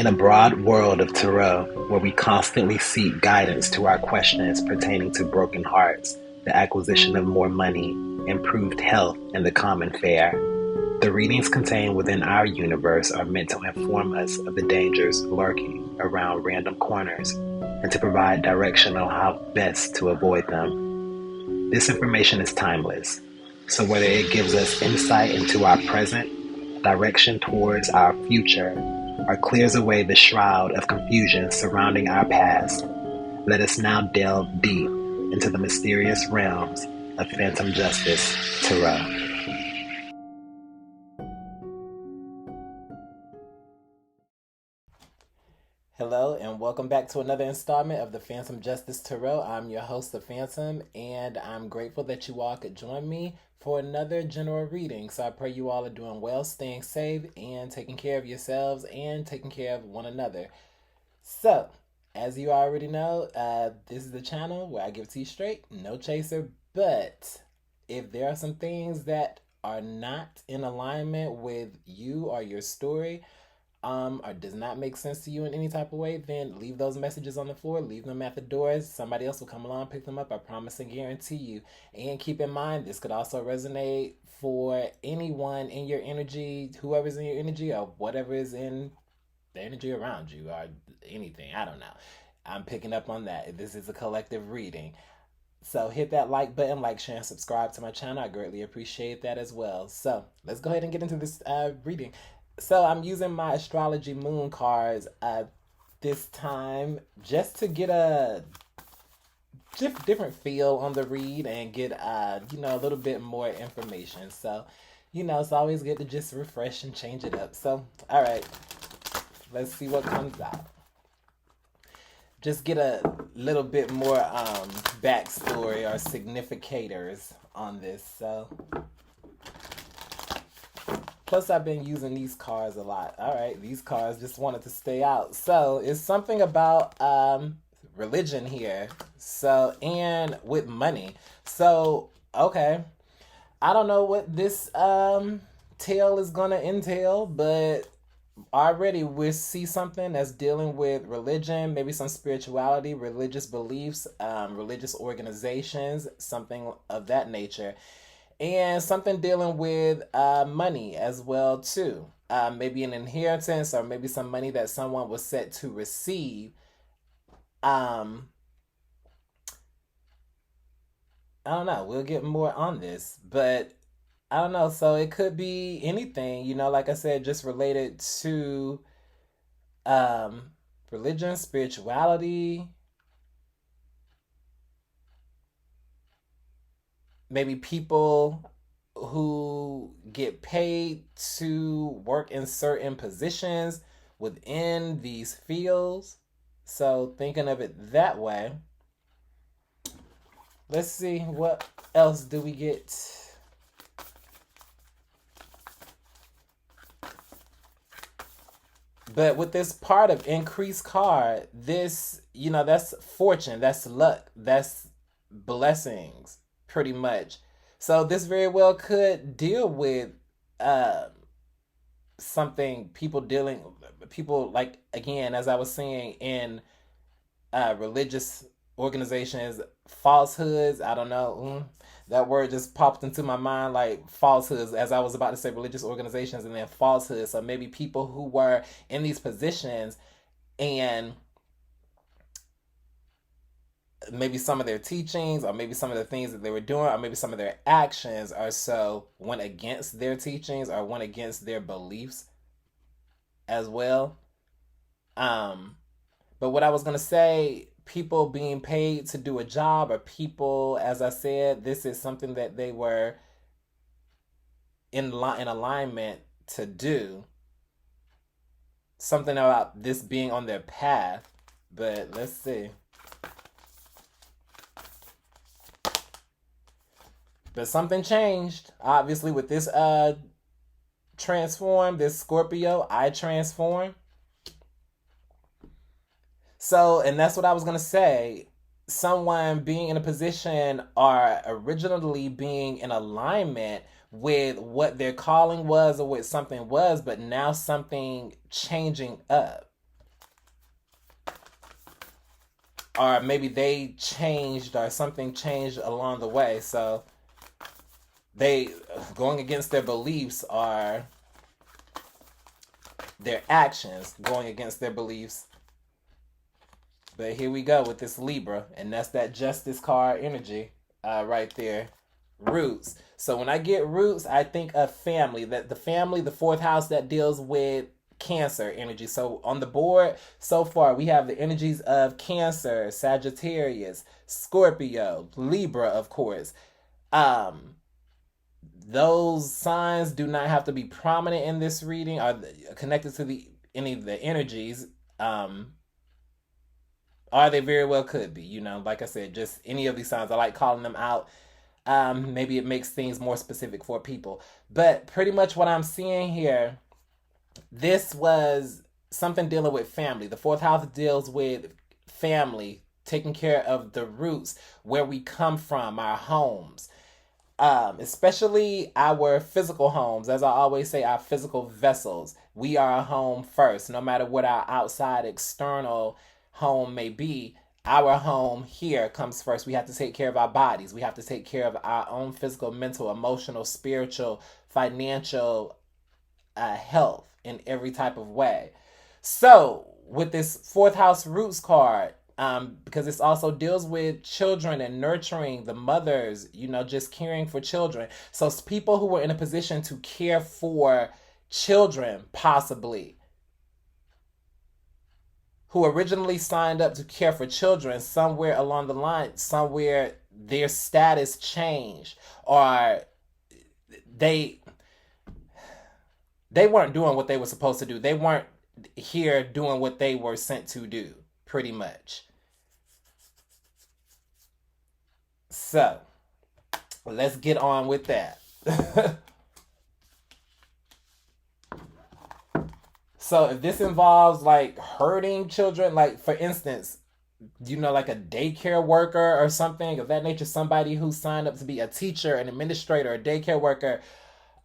In a broad world of tarot, where we constantly seek guidance to our questions pertaining to broken hearts, the acquisition of more money, improved health, and the common fare, the readings contained within our universe are meant to inform us of the dangers lurking around random corners and to provide direction on how best to avoid them. This information is timeless, so whether it gives us insight into our present, direction towards our future, or clears away the shroud of confusion surrounding our past, let us now delve deep into the mysterious realms of Phantom Justice Tarot. Hello and welcome back to another installment of the Phantom Justice Tarot. I'm your host, the Phantom, and I'm grateful that you all could join me for another general reading. So I pray you all are doing well, staying safe, and taking care of yourselves and taking care of one another. So, as you already know, this is the channel where I give it to you straight, no chaser, but if there are some things that are not in alignment with you or your story, or does not make sense to you in any type of way, then leave those messages on the floor, leave them at the doors. Somebody else will come along, pick them up, I promise and guarantee you. And keep in mind, this could also resonate for anyone in your energy, whoever's in your energy, or whatever is in the energy around you, or anything, I don't know. I'm picking up on that. This is a collective reading. So hit that like button, like, share, and subscribe to my channel. I greatly appreciate that as well. So let's go ahead and get into this reading. So I'm using my astrology moon cards this time just to get a different feel on the read and get a little bit more information. So it's always good to just refresh and change it up. So all right, let's see what comes out. Just get a little bit more backstory or significators on this. So plus, I've been using these cards a lot. All right, these cards just wanted to stay out. So it's something about religion here. So, and with money. So, okay. I don't know what this tale is going to entail, but already we see something that's dealing with religion, maybe some spirituality, religious beliefs, religious organizations, something of that nature. And something dealing with money as well too. Maybe an inheritance or maybe some money that someone was set to receive. I don't know. We'll get more on this, but I don't know. So it could be anything, like I said, just related to religion, spirituality. Maybe people who get paid to work in certain positions within these fields. So thinking of it that way. Let's see, what else do we get? But with this part of increased card, this, that's fortune, that's luck, that's blessings. Pretty much. So this very well could deal with something people like, again, as I was saying, in religious organizations, falsehoods. I don't know. That word just popped into my mind, like falsehoods, as I was about to say religious organizations and then falsehoods. So maybe people who were in these positions and maybe some of their teachings or maybe some of the things that they were doing or maybe some of their actions are so went against their teachings or went against their beliefs as well. But what I was going to say, people being paid to do a job, or people, as I said, this is something that they were in alignment to do. Something about this being on their path. But let's see. But something changed, obviously, with this transform, this Scorpio, I transform. So, and that's what I was going to say. Someone being in a position or originally being in alignment with what their calling was or what something was, but now something changing up. or maybe they changed or something changed along the way. So they going against their beliefs are their actions going against their beliefs. But here we go with this Libra, and that's that Justice card energy right there. Roots. So when I get roots, I think of family. That the family, the fourth house that deals with Cancer energy. So on the board so far, we have the energies of Cancer, Sagittarius, Scorpio, Libra, of course. Those signs do not have to be prominent in this reading or connected to any of the energies. Or they very well could be. You know, like I said, just any of these signs. I like calling them out. Maybe it makes things more specific for people. But pretty much what I'm seeing here, this was something dealing with family. The fourth house deals with family, taking care of the roots, where we come from, our homes. Especially our physical homes. As I always say, our physical vessels. We are a home first, no matter what our outside external home may be. Our home here comes first. We have to take care of our bodies. We have to take care of our own physical, mental, emotional, spiritual, financial health in every type of way. So with this fourth house roots card, because this also deals with children and nurturing the mothers, you know, just caring for children. So people who were in a position to care for children, possibly, who originally signed up to care for children, somewhere along the line, somewhere their status changed, or they weren't doing what they were supposed to do. They weren't here doing what they were sent to do, pretty much. So, let's get on with that. So if this involves like hurting children, like for instance, you know, like a daycare worker or something of that nature, somebody who signed up to be a teacher, an administrator, a daycare worker,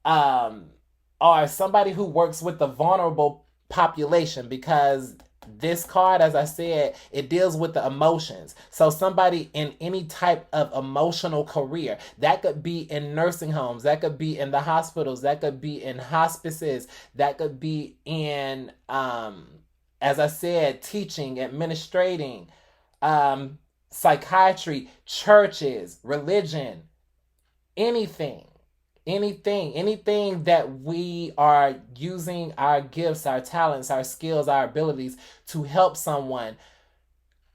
or somebody who works with the vulnerable population, because this card, as I said, it deals with the emotions. So somebody in any type of emotional career, that could be in nursing homes, that could be in the hospitals, that could be in hospices, that could be in, as I said, teaching, administrating, psychiatry, churches, religion, anything that we are using our gifts, our talents, our skills, our abilities to help someone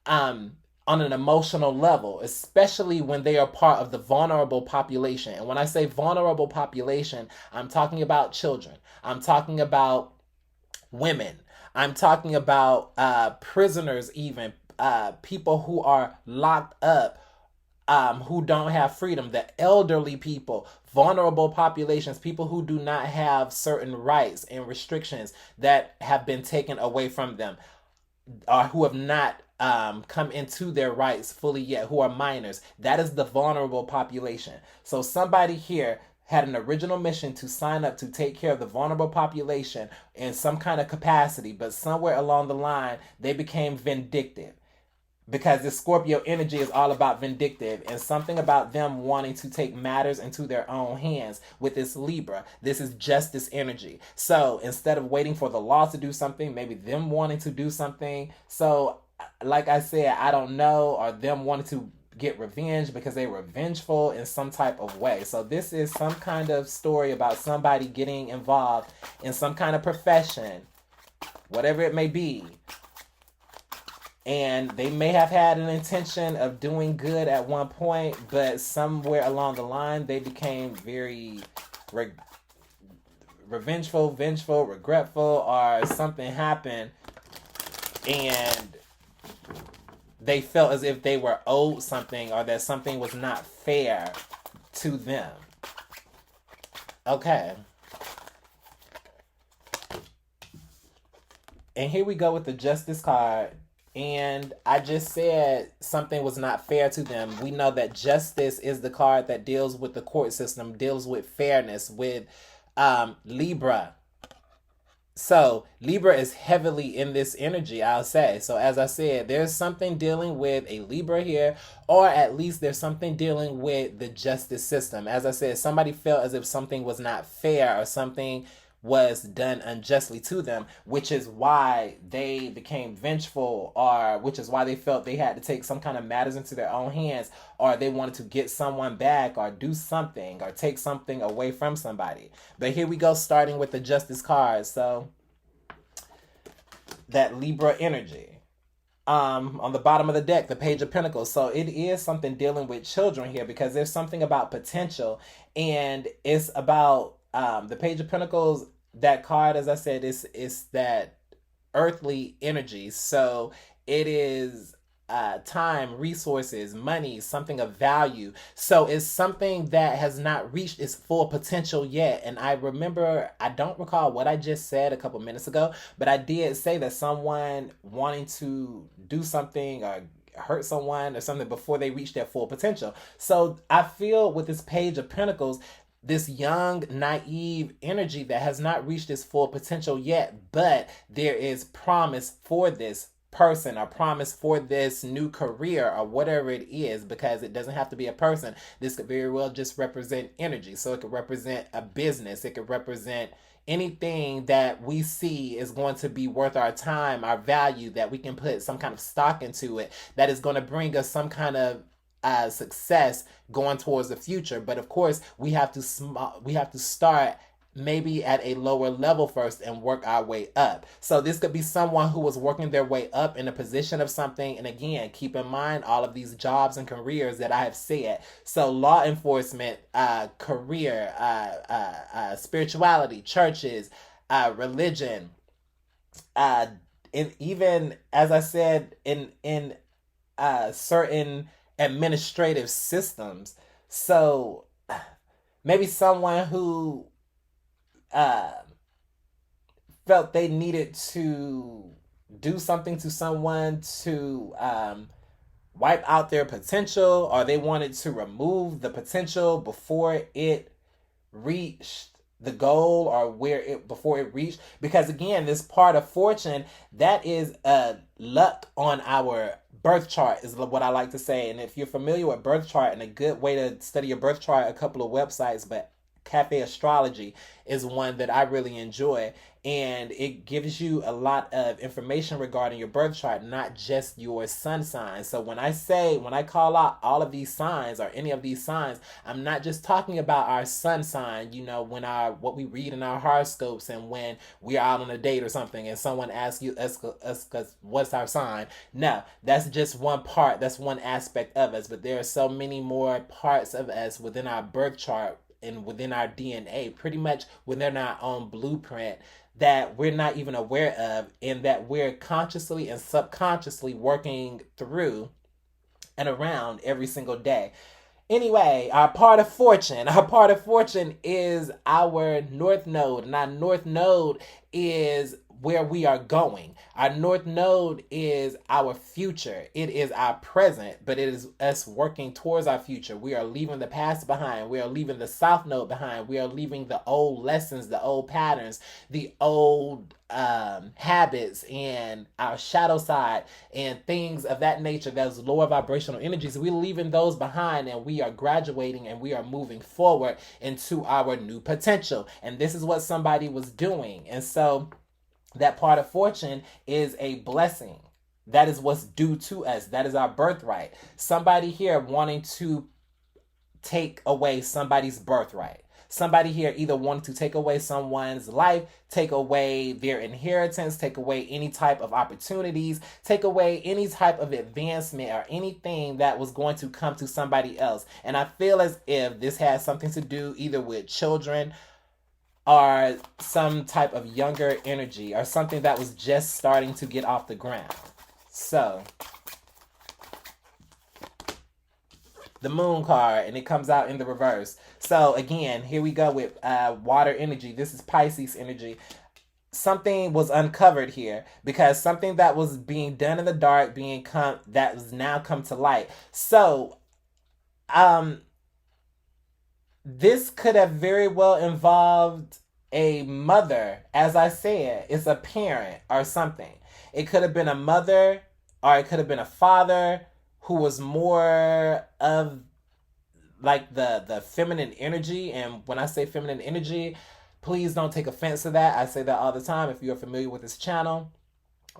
on an emotional level, especially when they are part of the vulnerable population. And when I say vulnerable population, I'm talking about children. I'm talking about women. I'm talking about prisoners, even people who are locked up, who don't have freedom, the elderly people, vulnerable populations, people who do not have certain rights and restrictions that have been taken away from them, or who have not come into their rights fully yet, who are minors. That is the vulnerable population. So somebody here had an original mission to sign up to take care of the vulnerable population in some kind of capacity, but somewhere along the line, they became vindictive. Because this Scorpio energy is all about vindictive, and something about them wanting to take matters into their own hands with this Libra. This is justice energy. So instead of waiting for the law to do something, maybe them wanting to do something. So like I said, I don't know, or them wanting to get revenge because they were vengeful in some type of way. So this is some kind of story about somebody getting involved in some kind of profession, whatever it may be. And they may have had an intention of doing good at one point, but somewhere along the line, they became very revengeful, vengeful, regretful, or something happened, and they felt as if they were owed something, or that something was not fair to them. Okay. And here we go with the Justice card. And I just said something was not fair to them. We know that justice is the card that deals with the court system, deals with fairness, with Libra. So Libra is heavily in this energy, I'll say. So as I said, there's something dealing with a Libra here, or at least there's something dealing with the justice system. As I said, somebody felt as if something was not fair or something was done unjustly to them, which is why they became vengeful, or which is why they felt they had to take some kind of matters into their own hands, or they wanted to get someone back, or do something, or take something away from somebody. But here we go, starting with the Justice card. So that Libra energy. On the bottom of the deck, the Page of Pentacles. So it is something dealing with children here, because there's something about potential, and it's about the Page of Pentacles. That card, as I said, is that earthly energy. So it is time, resources, money, something of value. So it's something that has not reached its full potential yet. And I don't recall what I just said a couple minutes ago, but I did say that someone wanting to do something or hurt someone or something before they reach their full potential. So I feel with this Page of Pentacles, this young, naive energy that has not reached its full potential yet, but there is promise for this person, or promise for this new career, or whatever it is, because it doesn't have to be a person. This could very well just represent energy. So it could represent a business, it could represent anything that we see is going to be worth our time, our value, that we can put some kind of stock into it, that is going to bring us some kind of success going towards the future. But of course, we have to start maybe at a lower level first and work our way up. So this could be someone who was working their way up in a position of something. And again, keep in mind all of these jobs and careers that I have said. So law enforcement, career, spirituality, churches, religion, and even, as I said, in certain administrative systems. So maybe someone who uh, felt they needed to do something to someone to wipe out their potential, or they wanted to remove the potential before it reached the goal, or before it reached. Because again, this part of fortune, that is luck on our birth chart, is what I like to say. And if you're familiar with birth chart, and a good way to study your birth chart, a couple of websites, but Cafe Astrology is one that I really enjoy, and it gives you a lot of information regarding your birth chart, not just your sun sign. So when I call out all of these signs, or any of these signs, I'm not just talking about our sun sign, what we read in our horoscopes, and when we're out on a date or something and someone asks us what's our sign. No, that's just one part, that's one aspect of us, but there are so many more parts of us within our birth chart and within our DNA, pretty much within our own blueprint, that we're not even aware of, and that we're consciously and subconsciously working through and around every single day. Anyway, our part of fortune is our North Node, and our North Node is where we are going. Our North Node is our future. It is our present, but it is us working towards our future. We are leaving the past behind. We are leaving the South Node behind. We are leaving the old lessons, the old patterns, the old habits, and our shadow side, and things of that nature, those lower vibrational energies. We're leaving those behind, and we are graduating, and we are moving forward into our new potential. And this is what somebody was doing. And so that part of fortune is a blessing. That is what's due to us. That is our birthright. Somebody here wanting to take away somebody's birthright. Somebody here either wanting to take away someone's life, take away their inheritance, take away any type of opportunities, take away any type of advancement, or anything that was going to come to somebody else. And I feel as if this has something to do either with children, or some type of younger energy, or something that was just starting to get off the ground. So the Moon card, and it comes out in the reverse. So again, here we go with water energy. This is Pisces energy. Something was uncovered here, because something that was being done in the dark that was now come to light. So this could have very well involved a mother, as I said, it's a parent or something. It could have been a mother or it could have been a father who was more of like the feminine energy. And when I say feminine energy, please don't take offense to that. I say that all the time. If you're familiar with this channel,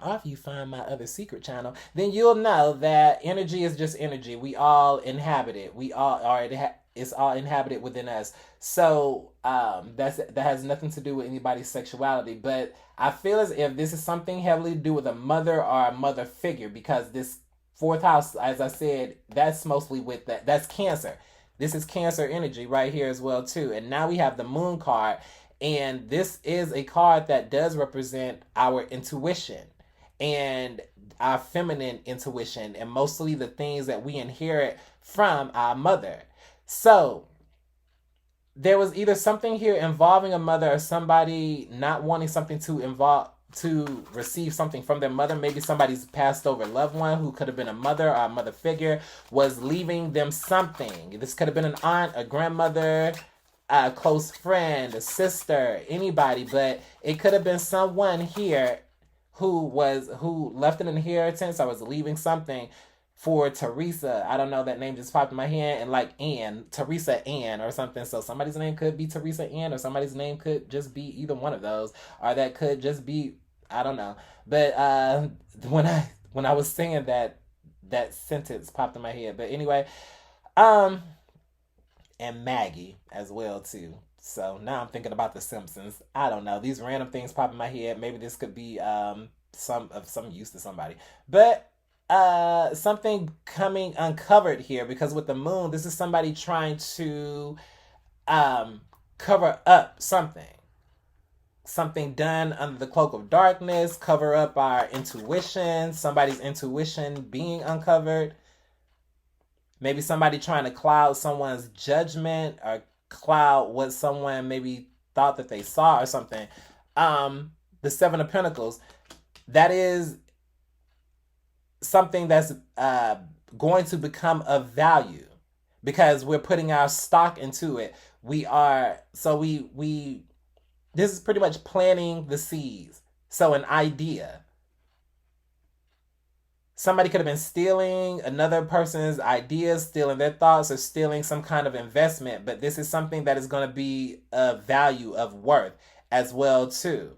or if you find my other secret channel, then you'll know that energy is just energy. We all inhabit it. We all are. It's all inhabited within us. So that has nothing to do with anybody's sexuality. But I feel as if this is something heavily to do with a mother or a mother figure, because this fourth house, as I said, that's mostly with that. That's Cancer. This is Cancer energy right here as well too. And now we have the Moon card, and this is a card that does represent our intuition and our feminine intuition, and mostly the things that we inherit from our mother. So there was either something here involving a mother or somebody not wanting something to receive something from their mother. Maybe somebody's passed over loved one who could have been a mother or a mother figure was leaving them something. This could have been an aunt, a grandmother, a close friend, a sister, anybody, but it could have been someone here who left an inheritance or was leaving something for Teresa. I don't know, that name just popped in my head, and like Ann, Teresa Ann or something. So somebody's name could be Teresa Ann, or somebody's name could just be either one of those, or that could just be, I don't know. But when I was saying that sentence popped in my head. But anyway, and Maggie as well too. So now I'm thinking about The Simpsons. I don't know. These random things pop in my head. Maybe this could be some use to somebody. But something coming uncovered here, because with the Moon, this is somebody trying to cover up something done under the cloak of darkness, cover up our intuition, somebody's intuition being uncovered. Maybe somebody trying to cloud someone's judgment or cloud what someone maybe thought that they saw or something. The Seven of Pentacles, that is something that's going to become of value because we're putting our stock into it. This is pretty much planting the seeds. So an idea. Somebody could have been stealing another person's ideas, stealing their thoughts, or stealing some kind of investment. But this is something that is going to be of value, of worth as well too.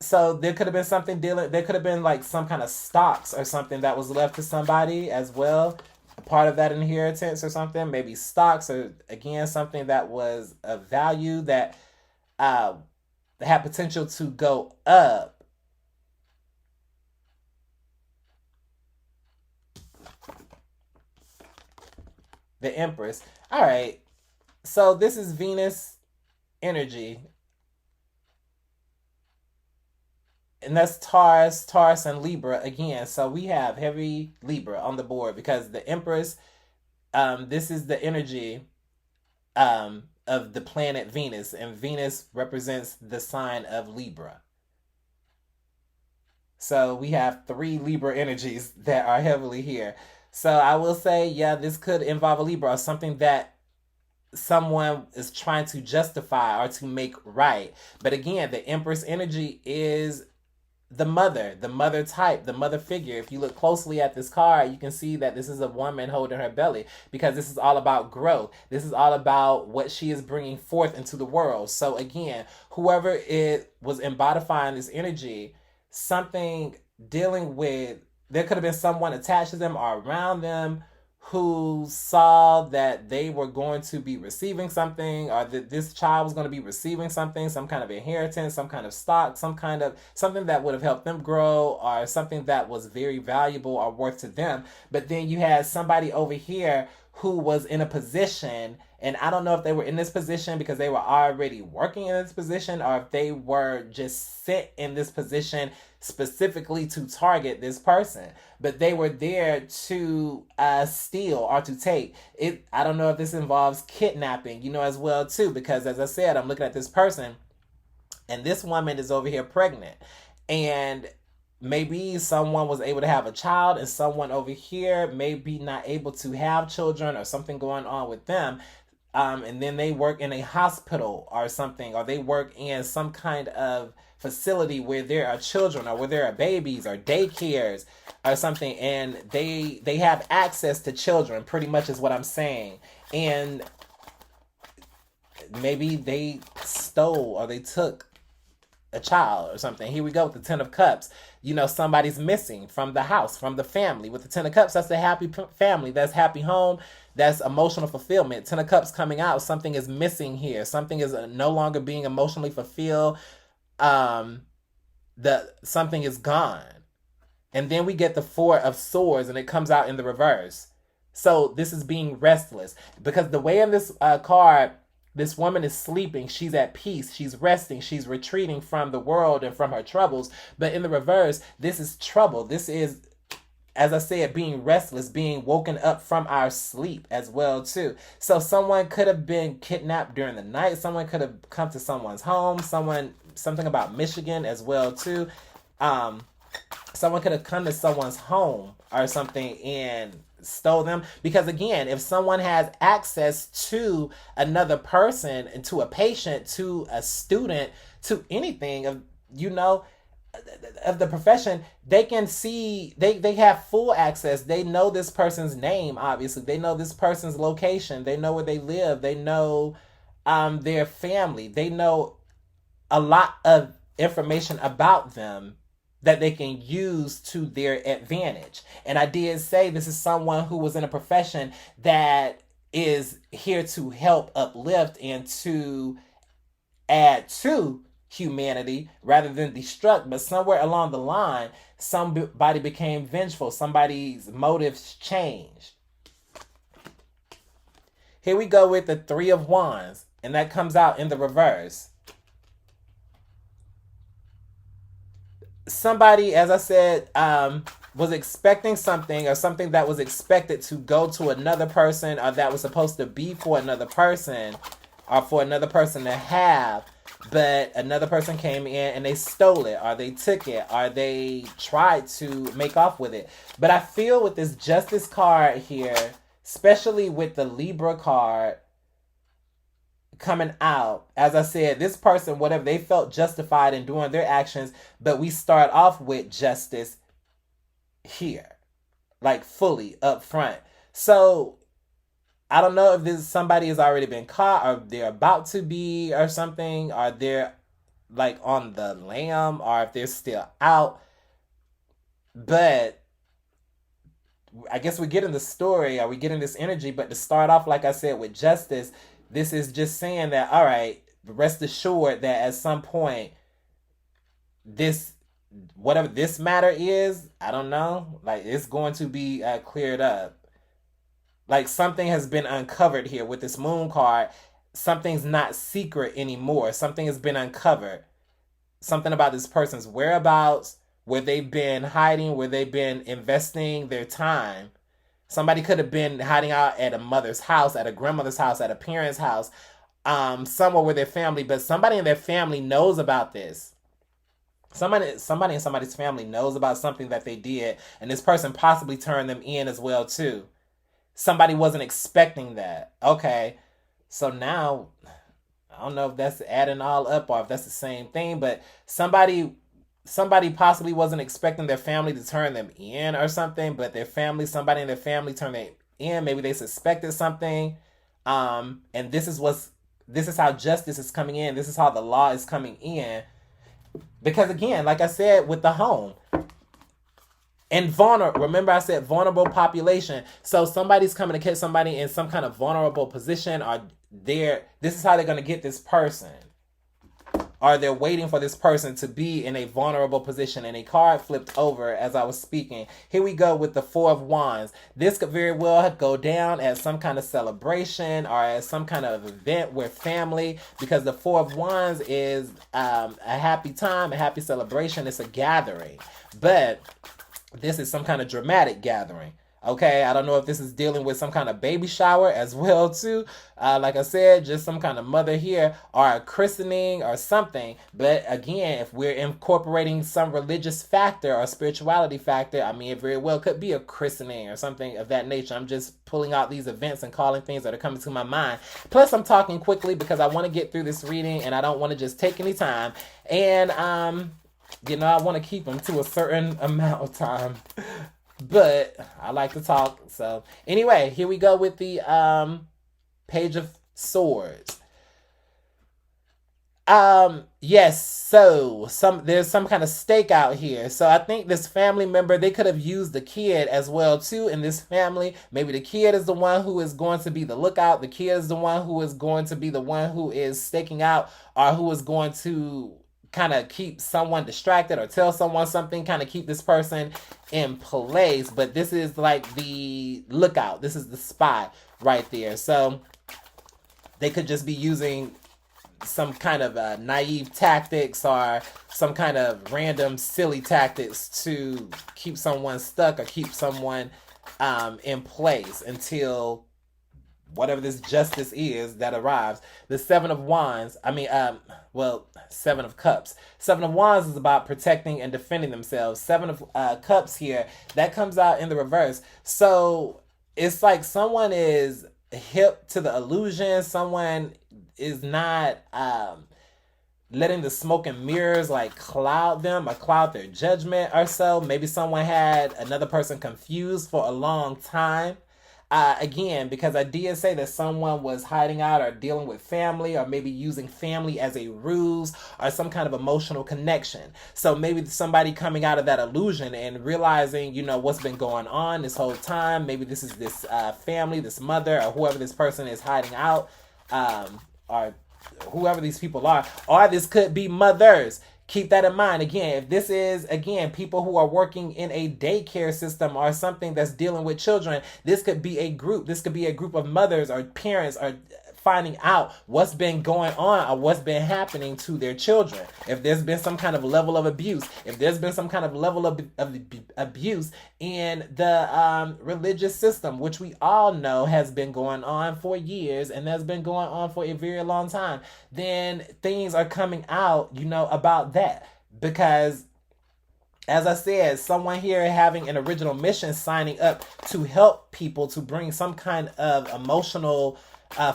So there could have been something dealing. There could have been like some kind of stocks or something that was left to somebody as well. A part of that inheritance or something. Maybe stocks, or again something that was of value that had potential to go up. The Empress. All right. So this is Venus energy. And that's Taurus and Libra again. So we have heavy Libra on the board because the Empress, this is the energy of the planet Venus. And Venus represents the sign of Libra. So we have 3 Libra energies that are heavily here. So I will say, yeah, this could involve a Libra or something that someone is trying to justify or to make right. But again, the Empress energy is the mother type, the mother figure. If you look closely at this card, you can see that this is a woman holding her belly, because this is all about growth. This is all about what she is bringing forth into the world. So again, whoever it was embodifying this energy, something dealing with, there could have been someone attached to them or around them who saw that they were going to be receiving something, or that this child was going to be receiving something, some kind of inheritance, some kind of stock, something that would have helped them grow, or something that was very valuable or worth to them. But then you had somebody over here who was in a position, and I don't know if they were in this position because they were already working in this position, or if they were just set in this position specifically to target this person, but they were there to steal or to take it. I don't know if this involves kidnapping, as well too, because as I said, I'm looking at this person, and this woman is over here pregnant, and maybe someone was able to have a child, and someone over here may be not able to have children, or something going on with them. and then they work in a hospital or something, or they work in some kind of facility where there are children or where there are babies or daycares or something, and they have access to children, pretty much is what I'm saying. And maybe they stole or they took a child or something. Here we go with the Ten of Cups. You know, somebody's missing from the house, from the family. With the Ten of Cups, that's a happy family. That's happy home. That's emotional fulfillment. Ten of Cups coming out. Something is missing here. Something is no longer being emotionally fulfilled. Something is gone. And then we get the Four of Swords, and it comes out in the reverse. So this is being restless, because the way in this card, this woman is sleeping. She's at peace. She's resting. She's retreating from the world and from her troubles. But in the reverse, this is trouble. This is, as I said, being restless, being woken up from our sleep as well, too. So someone could have been kidnapped during the night. Someone could have come to someone's home. Something about Michigan as well, too. Someone could have come to someone's home or something and stole them. Because again, if someone has access to another person and to a patient, to a student, to anything of, you know, of the profession, they can see, they have full access. They know this person's name, obviously. They know this person's location. They know where they live. They know their family. They know a lot of information about them that they can use to their advantage. And I did say this is someone who was in a profession that is here to help uplift and to add to humanity rather than destruct. But somewhere along the line, somebody became vengeful. Somebody's motives changed. Here we go with the Three of Wands, and that comes out in the reverse. Somebody, as I said, was expecting something, or something that was expected to go to another person, or that was supposed to be for another person, or for another person to have, but another person came in and they stole it, or they took it, or they tried to make off with it. But I feel with this Justice card here, especially with the Libra card coming out, as I said, this person, whatever, they felt justified in doing their actions, but we start off with justice here, like fully up front. So I don't know if this somebody has already been caught, or they're about to be, or something, or they're like on the lam, or if they're still out. But I guess we're getting the story, or we're getting this energy. But to start off, like I said, with justice, this is just saying that, all right, rest assured that at some point, this, whatever this matter is, I don't know, like, it's going to be cleared up. Like, something has been uncovered here with this Moon card. Something's not secret anymore. Something has been uncovered. Something about this person's whereabouts, where they've been hiding, where they've been investing their time. Somebody could have been hiding out at a mother's house, at a grandmother's house, at a parent's house, somewhere with their family, but somebody in their family knows about this. Somebody in somebody's family knows about something that they did, and this person possibly turned them in as well, too. Somebody wasn't expecting that. Okay, so now, I don't know if that's adding all up or if that's the same thing, but somebody possibly wasn't expecting their family to turn them in or something, but somebody in their family turned them in. Maybe they suspected something. And this is how justice is coming in. This is how the law is coming in. Because again, like I said, with the home and remember I said vulnerable population. So somebody's coming to catch somebody in some kind of vulnerable position, or this is how they're going to get this person. Or they're waiting for this person to be in a vulnerable position. And a card flipped over as I was speaking. Here we go with the Four of Wands. This could very well go down as some kind of celebration, or as some kind of event with family. Because the Four of Wands is a happy time, a happy celebration. It's a gathering. But this is some kind of dramatic gathering. Okay, I don't know if this is dealing with some kind of baby shower as well too. Like I said, just some kind of mother here, or a christening or something. But again, if we're incorporating some religious factor or spirituality factor, I mean, it very well could be a christening or something of that nature. I'm just pulling out these events and calling things that are coming to my mind. Plus, I'm talking quickly because I want to get through this reading and I don't want to just take any time. And I want to keep them to a certain amount of time. But I like to talk. So anyway, here we go with the Page of Swords. Yes, so there's some kind of stake out here. So I think this family member, they could have used the kid as well too in this family. Maybe the kid is the one who is going to be the lookout. The kid is the one who is going to be the one who is staking out, or who is going to kind of keep someone distracted or tell someone something, kind of keep this person in place. But this is like the lookout. This is the spy right there. So they could just be using some kind of naive tactics or some kind of random silly tactics to keep someone stuck or keep someone in place until whatever this justice is that arrives. The Seven of Wands, Seven of Cups. Seven of Wands is about protecting and defending themselves. Seven of Cups here, that comes out in the reverse. So it's like someone is hip to the illusion. Someone is not letting the smoke and mirrors like cloud them or cloud their judgment or so. Maybe someone had another person confused for a long time. Again, because I did say that someone was hiding out or dealing with family, or maybe using family as a ruse or some kind of emotional connection. So maybe somebody coming out of that illusion and realizing, what's been going on this whole time. Maybe this is this family, this mother, or whoever this person is hiding out, or whoever these people are. Or this could be mothers. Keep that in mind. Again, if this is, people who are working in a daycare system or something that's dealing with children, this could be a group. This could be a group of mothers or parents or finding out what's been going on or what's been happening to their children. If there's been some kind of level of abuse, if there's been some kind of level of abuse in the religious system, which we all know has been going on for years and has been going on for a very long time, then things are coming out, about that. Because as I said, someone here having an original mission, signing up to help people, to bring some kind of emotional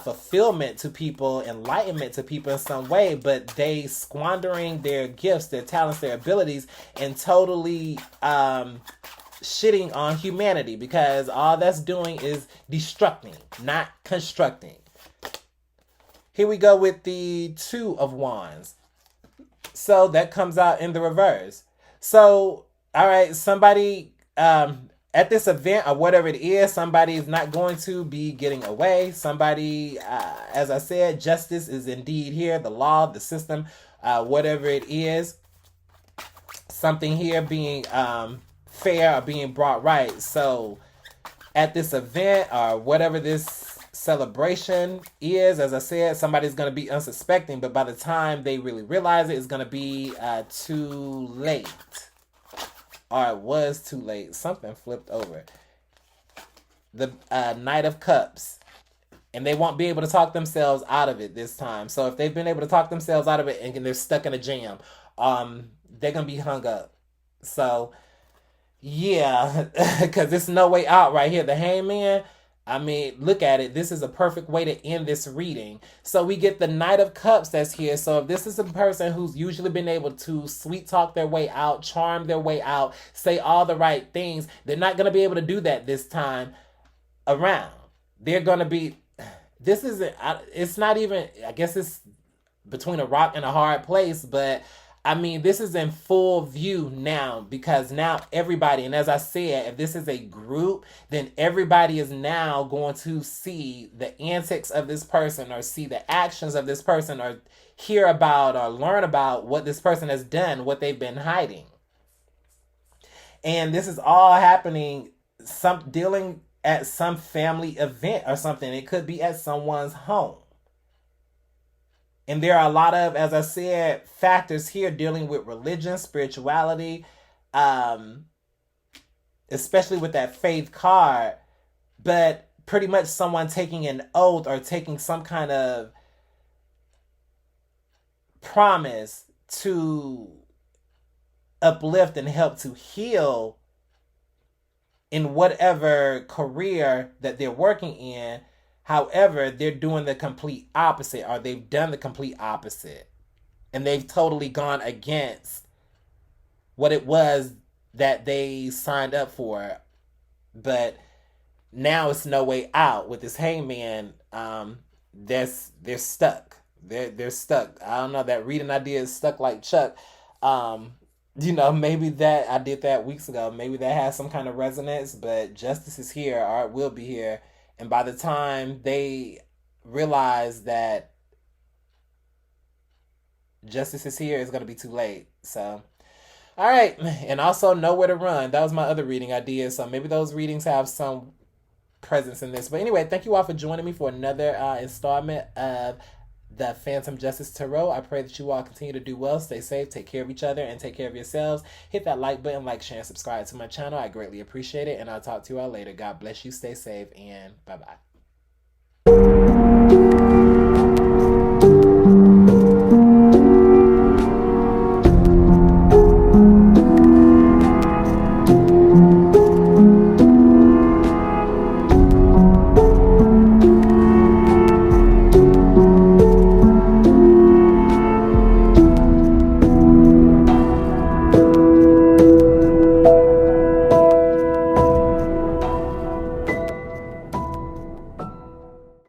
fulfillment to people, enlightenment to people in some way, but they squandering their gifts, their talents, their abilities, and totally shitting on humanity, because all that's doing is destructing, not constructing. Here we go with the Two of Wands. So that comes out in the reverse. So, all right, somebody at this event or whatever it is, somebody is not going to be getting away. Somebody, as I said, justice is indeed here. The law, the system, whatever it is, something here being fair or being brought right. So at this event or whatever this celebration is, as I said, somebody's going to be unsuspecting, but by the time they really realize it, it's going to be too late. Or it was too late. Something flipped over. The Knight of Cups. And they won't be able to talk themselves out of it this time. So if they've been able to talk themselves out of it and they're stuck in a jam, they're going to be hung up. So, yeah, because there's no way out right here. The Hangman, I mean, look at it. This is a perfect way to end this reading. So we get the Knight of Cups that's here. So if this is a person who's usually been able to sweet talk their way out, charm their way out, say all the right things, they're not going to be able to do that this time around. They're going to be, it's not even, I guess it's between a rock and a hard place, but I mean, this is in full view now, because now everybody, and as I said, if this is a group, then everybody is now going to see the antics of this person, or see the actions of this person, or hear about or learn about what this person has done, what they've been hiding. And this is all happening, dealing at some family event or something. It could be at someone's home. And there are a lot of, as I said, factors here dealing with religion, spirituality, especially with that faith card, but pretty much someone taking an oath or taking some kind of promise to uplift and help to heal in whatever career that they're working in. However, they're doing the complete opposite, or they've done the complete opposite. And they've totally gone against what it was that they signed up for. But now it's no way out with this hangman. They're stuck. They're stuck. I don't know, that reading idea is stuck like Chuck. Maybe that I did that weeks ago. Maybe that has some kind of resonance, but justice is here, or it will be here. And by the time they realize that justice is here, it's going to be too late. So, all right. And also know where to run. That was my other reading idea. So maybe those readings have some presence in this. But anyway, thank you all for joining me for another installment of the Phantom Justice Tarot. I pray that you all continue to do well, stay safe, take care of each other, and take care of yourselves. Hit that like button, like, share, and subscribe to my channel. I greatly appreciate it, and I'll talk to you all later. God bless you, stay safe, and bye-bye.